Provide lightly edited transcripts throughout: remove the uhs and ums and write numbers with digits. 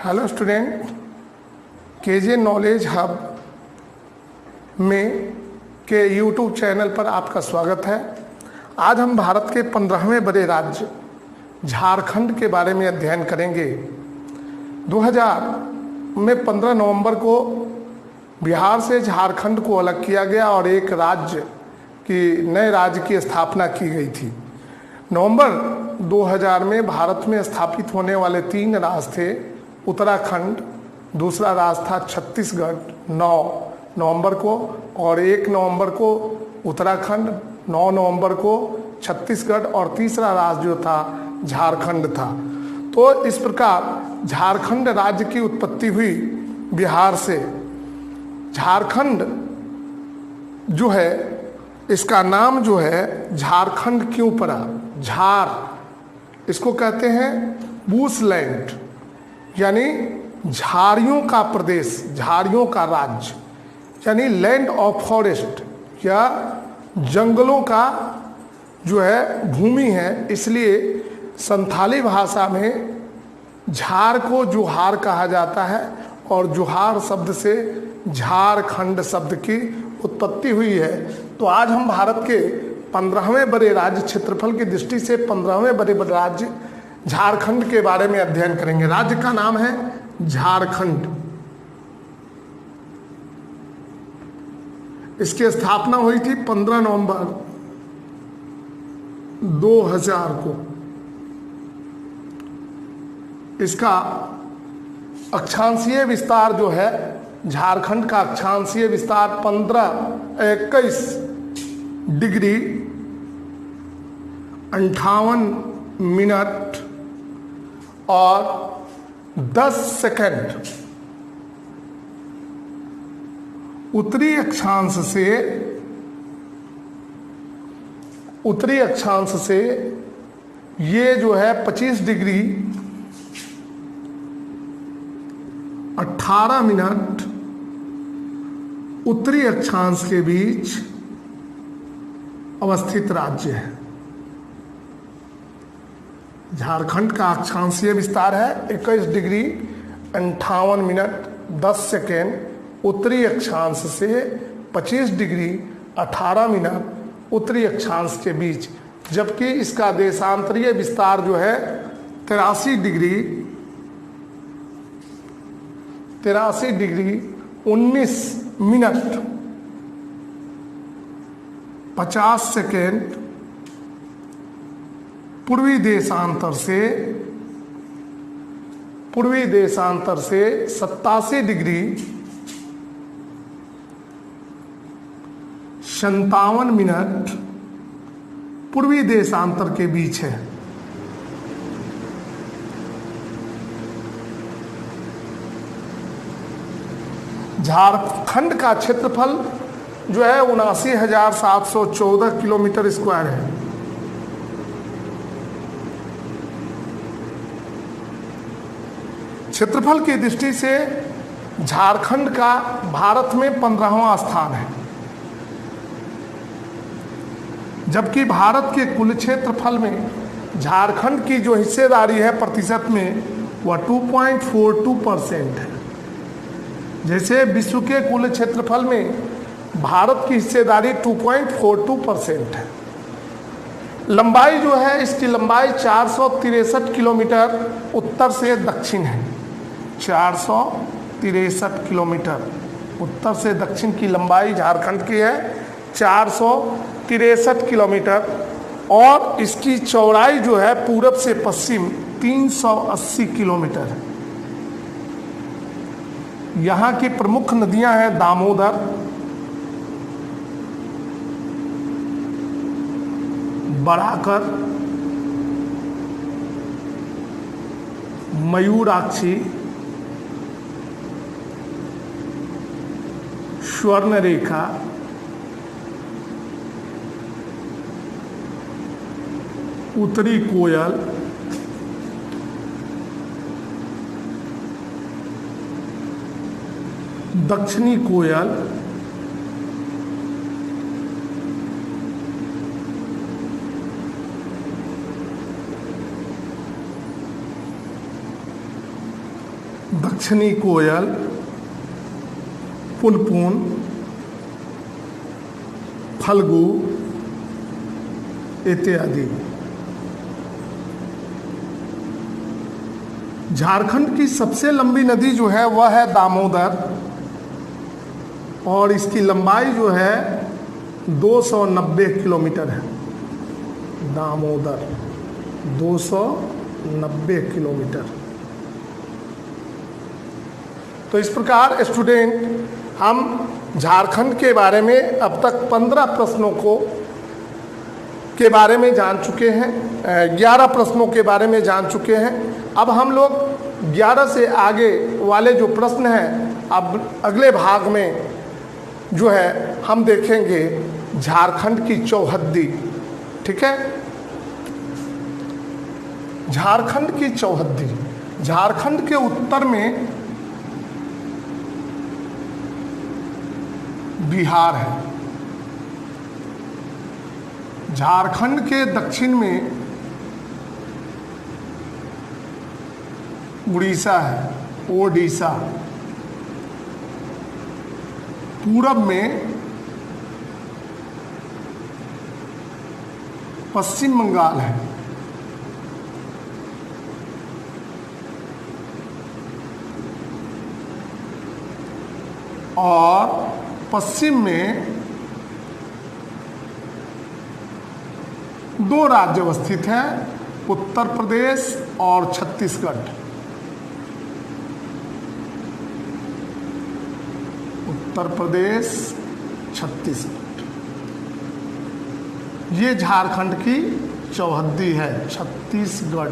Hello student, KJ knowledge hub में के YouTube channel पर आपका स्वागत है। आज हम भारत के 15वें बड़े राज्य झारखंड के बारे में अध्ययन करेंगे। 2000 में 15 नवंबर को बिहार से झारखंड को अलग किया गया और एक नए राज्य की स्थापना की गई थी। नवंबर 2000 में भारत में स्थापित होने वाले 3 राज्य थे। उत्तराखंड, दूसरा राज्य था छत्तीसगढ़ 9 नवंबर को, और 1 नवंबर को उत्तराखंड, 9 नवंबर को छत्तीसगढ़, और तीसरा राज्य जो था झारखंड था। तो इस प्रकार झारखंड राज्य की उत्पत्ति हुई बिहार से। झारखंड जो है, इसका नाम जो है झारखंड क्यों पड़ा? झार इसको कहते हैं बूशलैंड, यानी झाड़ियों का प्रदेश, झाड़ियों का राज्य, यानी लैंड ऑफ फॉरेस्ट या जंगलों का जो है भूमि है। इसलिए संथाली भाषा में झार को जुहार कहा जाता है और जुहार शब्द से झारखंड शब्द की उत्पत्ति हुई है। तो आज हम भारत के 15वें बड़े राज्य, क्षेत्रफल की दृष्टि से 15वें बड़े राज्य झारखंड के बारे में अध्ययन करेंगे। राज्य का नाम है झारखंड। इसकी स्थापना हुई थी 15 नवंबर 2000 को। इसका अक्षांशीय विस्तार जो है, झारखंड का अक्षांशीय विस्तार 21 डिग्री 58 मिनट और 10 सेकंड उत्तरी अक्षांश से ये जो है 25 डिग्री 18 मिनट उत्तरी अक्षांश के बीच अवस्थित राज्य है। झारखंड का अक्षांशीय विस्तार है 21 डिग्री 58 मिनट 10 सेकेंड उत्तरी अक्षांश से 25 डिग्री 18 मिनट उत्तरी अक्षांश के बीच, जबकि इसका देशांतरीय विस्तार जो है 83 डिग्री 19 मिनट 50 सेकेंड पूर्वी देशांतर से 87 डिग्री 57 मिनट पूर्वी देशांतर के बीच है। झारखंड का क्षेत्रफल जो है 79,714 किलोमीटर स्क्वायर है। क्षेत्रफल की दृष्टि से झारखंड का भारत में 15वां स्थान है, जबकि भारत के कुल क्षेत्रफल में झारखंड की जो हिस्सेदारी है प्रतिशत में वह 2.42% है। जैसे विश्व के कुल क्षेत्रफल में भारत की हिस्सेदारी 2.42% है। लंबाई जो है, इसकी लंबाई 463 किलोमीटर उत्तर से दक्षिण है। 463 किलोमीटर उत्तर से दक्षिण की लंबाई झारखंड की है 463 किलोमीटर, और इसकी चौड़ाई जो है पूरब से पश्चिम 380 किलोमीटर है। यहाँ की प्रमुख नदियां हैं दामोदर, बड़ाकर, मयूराक्षी, स्वर्णरेखा, उत्तरी कोयल, दक्षिणी कोयल, दक्षिणी कोयल, पुनपुन, फल्गु इत्यादि। झारखंड की सबसे लंबी नदी जो है वह है दामोदर, और इसकी लंबाई जो है 290 किलोमीटर है। दामोदर 290 किलोमीटर। तो इस प्रकार स्टूडेंट हम झारखंड के बारे में अब तक 15 प्रश्नों के बारे में जान चुके हैं, 11 प्रश्नों के बारे में जान चुके हैं। अब हम लोग 11 से आगे वाले जो प्रश्न हैं अब अगले भाग में जो है हम देखेंगे झारखंड की चौहद्दी। ठीक है, झारखंड की चौहद्दी। झारखंड के उत्तर में बिहार है, झारखंड के दक्षिण में उड़ीसा है, ओडिशा, पूरब में पश्चिम बंगाल है, और पश्चिम में 2 राज्य अवस्थित हैं, उत्तर प्रदेश और छत्तीसगढ़। उत्तर प्रदेश, छत्तीसगढ़, ये झारखंड की चौहद्दी है, छत्तीसगढ़।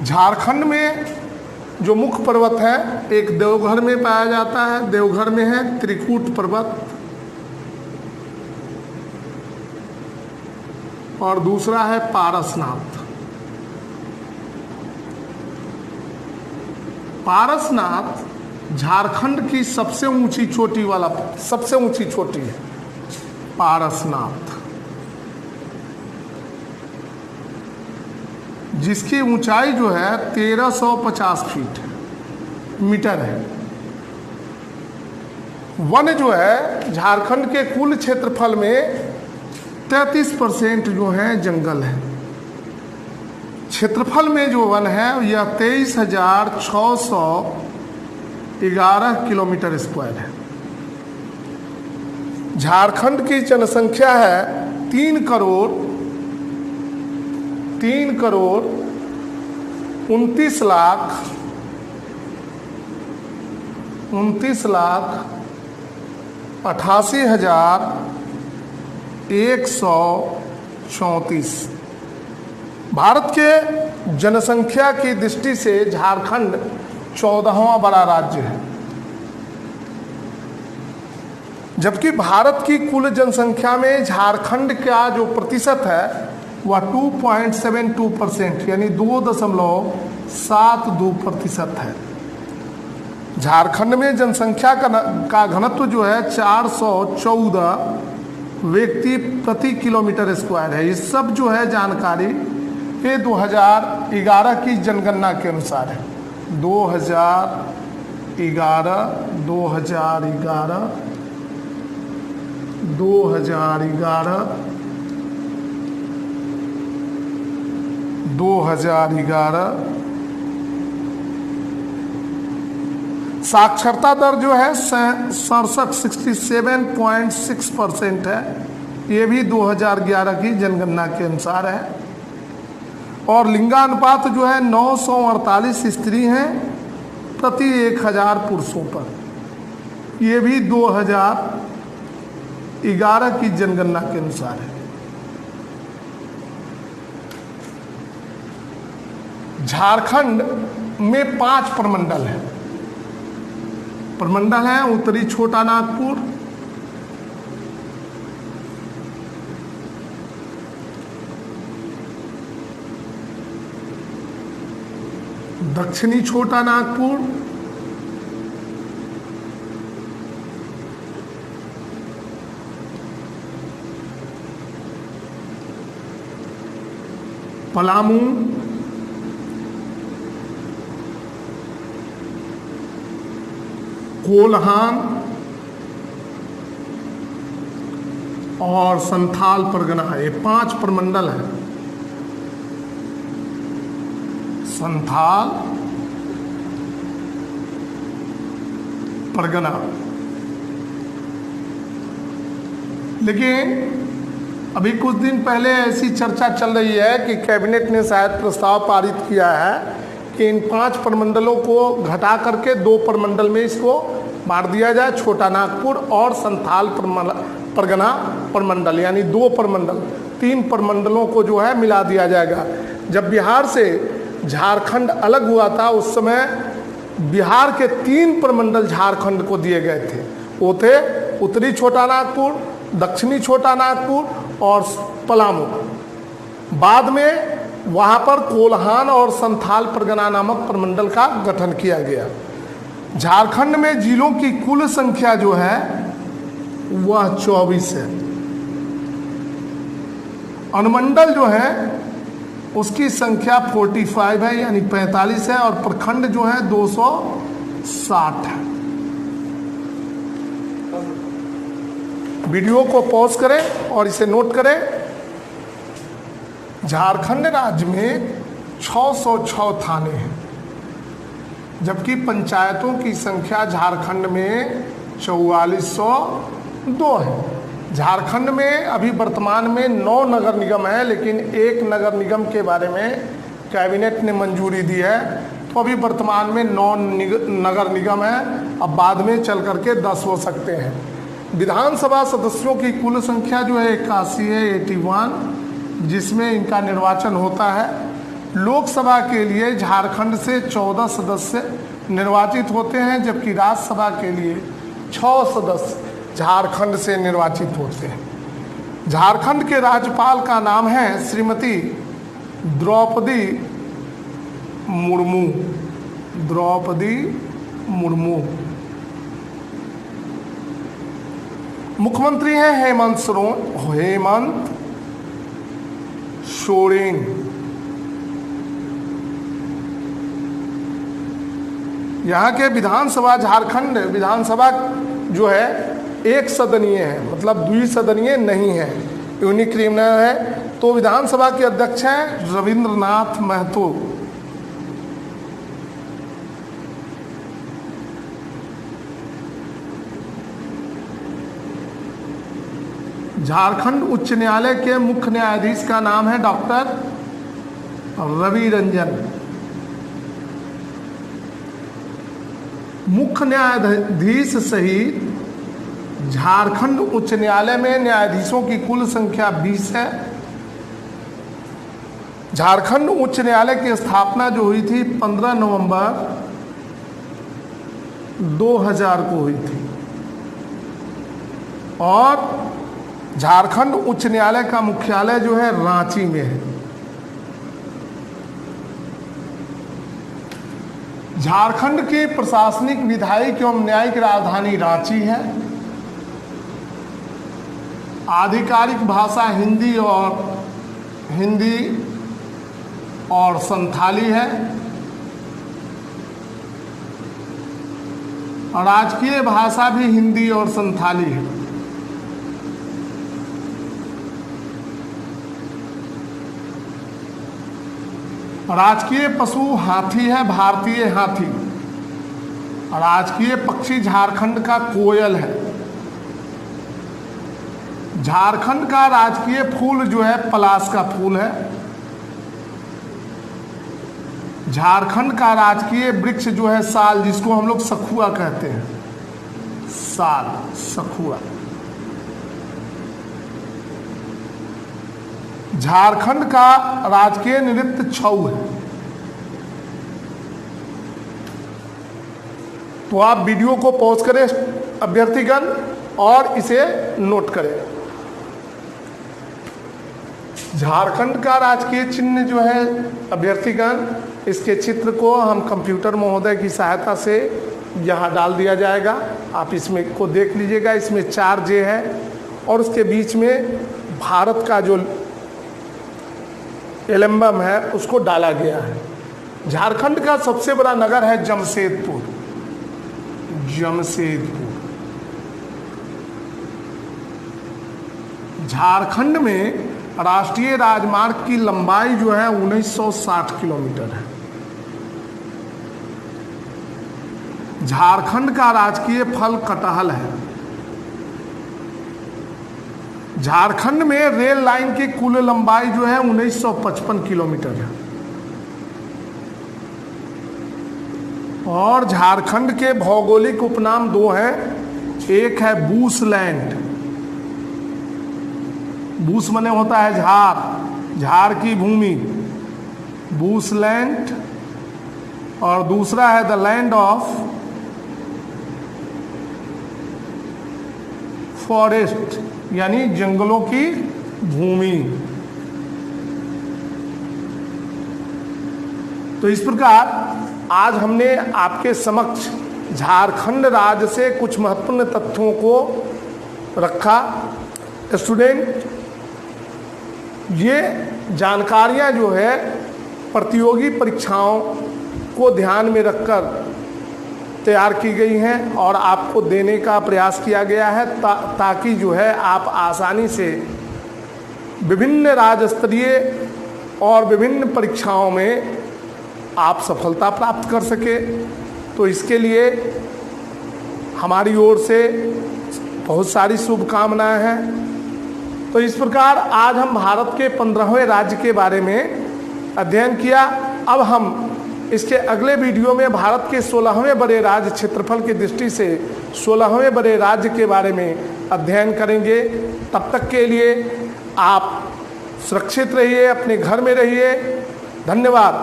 झारखंड में जो मुख्य पर्वत है, एक देवघर में पाया जाता है, देवघर में है त्रिकूट पर्वत, और दूसरा है पारसनाथ। पारसनाथ झारखंड की सबसे ऊंची चोटी वाला, सबसे ऊंची चोटी है पारसनाथ, जिसकी ऊंचाई जो है 1350 मीटर है। वन जो है झारखंड के कुल क्षेत्रफल में 33% जो है जंगल है। क्षेत्रफल में जो वन है यह 23,611 किलोमीटर स्क्वायर है। झारखंड की जनसंख्या है 3 करोड़ 29 लाख 88,134। भारत के जनसंख्या की दृष्टि से झारखंड 14वां बड़ा राज्य है, जबकि भारत की कुल जनसंख्या में झारखंड का जो प्रतिशत है वह 2.72% यानी 2.72% है। झारखंड में जनसंख्या का घनत्व जो है 414 व्यक्ति प्रति किलोमीटर स्क्वायर है। ये सब जो है जानकारी ये 2011 की जनगणना के अनुसार है। 2011 साक्षरता दर जो है 67.6% है। ये भी 2011 की जनगणना के अनुसार है। और लिंगानुपात जो है 948 स्त्री हैं प्रति 1000 पुरुषों पर। ये भी 2011 की जनगणना के अनुसार है। झारखंड में 5 प्रमंडल हैं। प्रमंडल है उत्तरी छोटा नागपुर, दक्षिणी छोटा नागपुर, पलामू, कोल्हान और संथाल परगना, ये 5 प्रमंडल हैं। संथाल परगना। लेकिन अभी कुछ दिन पहले ऐसी चर्चा चल रही है कि कैबिनेट ने शायद प्रस्ताव पारित किया है कि इन 5 प्रमंडलों को घटा करके 2 प्रमंडल में इसको बांट दिया जाए, छोटा नागपुर और संथाल परगना प्रमंडल, यानी 2 प्रमंडल, 3 प्रमंडलों को जो है मिला दिया जाएगा। जब बिहार से झारखंड अलग हुआ था उस समय बिहार के 3 प्रमंडल झारखंड को दिए गए थे। वो थे उत्तरी छोटा नागपुर, दक्षिणी छोटा नागपुर और पलामू। बाद में वहाँ पर कोल्हान और संथाल परगना नामक प्रमंडल का गठन किया गया। झारखंड में जिलों की कुल संख्या जो है वह 24 है। अनुमंडल जो है उसकी संख्या 45 है, यानी 45 है, और प्रखंड जो है 260 है। वीडियो को पॉज करें और इसे नोट करें। झारखंड राज्य में 606 थाने हैं, जबकि पंचायतों की संख्या झारखंड में 4402 है। झारखंड में अभी वर्तमान में 9 नगर निगम है, लेकिन एक नगर निगम के बारे में कैबिनेट ने मंजूरी दी है, तो अभी वर्तमान में 9 नगर निगम है। अब बाद में चल करके 10 हो सकते हैं। विधानसभा सदस्यों की कुल संख्या जो है 81 है, 81, जिसमें इनका निर्वाचन होता है। लोकसभा के लिए झारखंड से 14 सदस्य निर्वाचित होते हैं, जबकि राज्यसभा के लिए 6 सदस्य झारखंड से निर्वाचित होते हैं। झारखंड के राज्यपाल का नाम है श्रीमती द्रौपदी मुर्मू। द्रौपदी मुर्मू। मुख्यमंत्री हैं हेमंत सोरेन। यहाँ के विधानसभा, झारखंड विधानसभा जो है 1 सदनीय है, मतलब द्विसदनीय नहीं है, यूनिक्रिमिनल है। तो विधानसभा के अध्यक्ष हैं रविंद्रनाथ महतो। झारखंड उच्च न्यायालय के मुख्य न्यायाधीश का नाम है डॉक्टर रवि रंजन। मुख्य न्यायाधीश सहित झारखंड उच्च न्यायालय में न्यायाधीशों की कुल संख्या 20 है। झारखंड उच्च न्यायालय की स्थापना जो हुई थी 15 नवंबर 2000 को हुई थी, और झारखंड उच्च न्यायालय का मुख्यालय जो है रांची में है। झारखंड की प्रशासनिक, विधायिक एवं न्यायिक राजधानी रांची है। आधिकारिक भाषा हिंदी और संथाली है। राजकीय भाषा भी हिंदी और संथाली है। राजकीय पशु हाथी है, भारतीय हाथी। राजकीय पक्षी झारखंड का कोयल है। झारखंड का राजकीय फूल जो है पलाश का फूल है। झारखंड का राजकीय वृक्ष जो है साल, जिसको हम लोग सखुआ कहते हैं, साल, सखुआ। झारखंड का राजकीय नृत्य छऊ है। तो आप वीडियो को पॉज करें अभ्यर्थीगण और इसे नोट करें। झारखंड का राजकीय चिन्ह जो है अभ्यर्थीगण, इसके चित्र को हम कंप्यूटर महोदय की सहायता से यहाँ डाल दिया जाएगा। आप इसमें को देख लीजिएगा। इसमें 4 जे है और उसके बीच में भारत का जो एलम्बम है उसको डाला गया है। झारखंड का सबसे बड़ा नगर है जमशेदपुर। जमशेदपुर। झारखंड में राष्ट्रीय राजमार्ग की लंबाई जो है 1960 किलोमीटर है। झारखंड का राजकीय फल कटहल है। झारखंड में रेल लाइन की कुल लंबाई जो है 1955 किलोमीटर है। और झारखंड के भौगोलिक उपनाम दो हैं, एक है बूसलैंड, बूस मने होता है झार, झार की भूमि, बूसलैंड, और दूसरा है द लैंड ऑफ फॉरेस्ट, यानी जंगलों की भूमि। तो इस प्रकार आज हमने आपके समक्ष झारखंड राज्य से कुछ महत्वपूर्ण तथ्यों को रखा। स्टूडेंट, ये जानकारियां जो है प्रतियोगी परीक्षाओं को ध्यान में रखकर तैयार की गई हैं और आपको देने का प्रयास किया गया है ताकि जो है आप आसानी से विभिन्न राज्य स्तरीय और विभिन्न परीक्षाओं में आप सफलता प्राप्त कर सके। तो इसके लिए हमारी ओर से बहुत सारी शुभकामनाएं हैं। तो इस प्रकार आज हम भारत के 15वें राज्य के बारे में अध्ययन किया। अब हम इसके अगले वीडियो में भारत के 16वें बड़े राज्य क्षेत्रफल की दृष्टि से 16वें बड़े राज्य के बारे में अध्ययन करेंगे। तब तक के लिए आप सुरक्षित रहिए, अपने घर में रहिए। धन्यवाद।